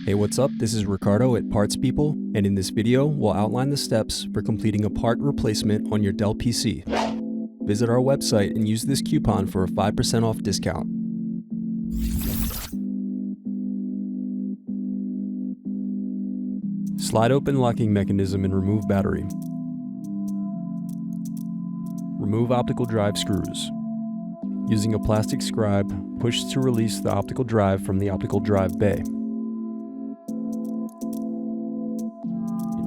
Hey, what's up? This is Ricardo at Parts People, and in this video, we'll outline the steps for completing a part replacement on your Dell PC. Visit our website and use this coupon for a 5% off discount. Slide open locking mechanism and remove battery. Remove optical drive screws. Using a plastic scribe, push to release the optical drive from the optical drive bay.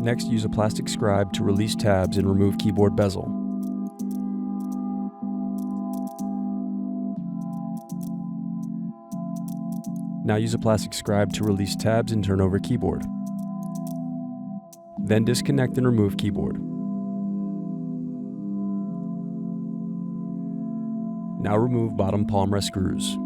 Next, use a plastic scribe to release tabs and remove keyboard bezel. Now use a plastic scribe to release tabs and turn over keyboard. Then disconnect and remove keyboard. Now remove bottom palmrest screws.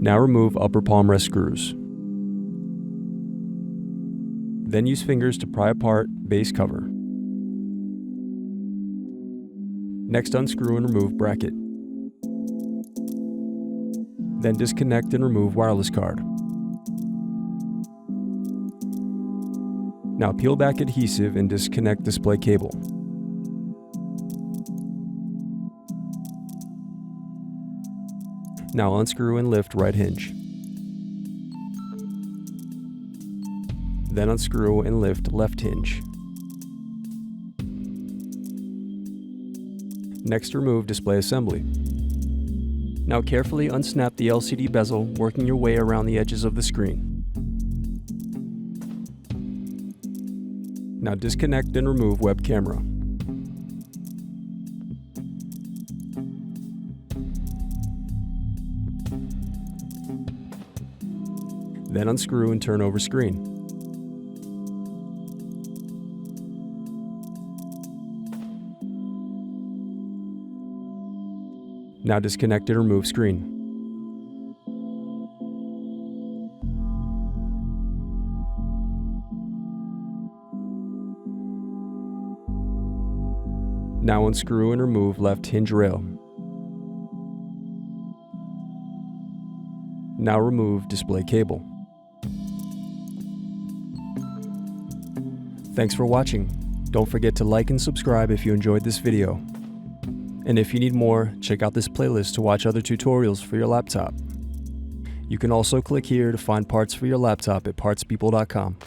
Now remove upper palmrest screws. Then use fingers to pry apart base cover. Next, unscrew and remove bracket. Then disconnect and remove wireless card. Now peel back adhesive and disconnect display cable. Now unscrew and lift right hinge. Then unscrew and lift left hinge. Next, remove display assembly. Now carefully unsnap the LCD bezel, working your way around the edges of the screen. Now disconnect and remove web camera. Then unscrew and turn over screen. Now disconnect and remove screen. Now unscrew and remove left hinge rail. Now remove display cable. Thanks for watching. Don't forget to like and subscribe if you enjoyed this video. And if you need more, check out this playlist to watch other tutorials for your laptop. You can also click here to find parts for your laptop at partspeople.com.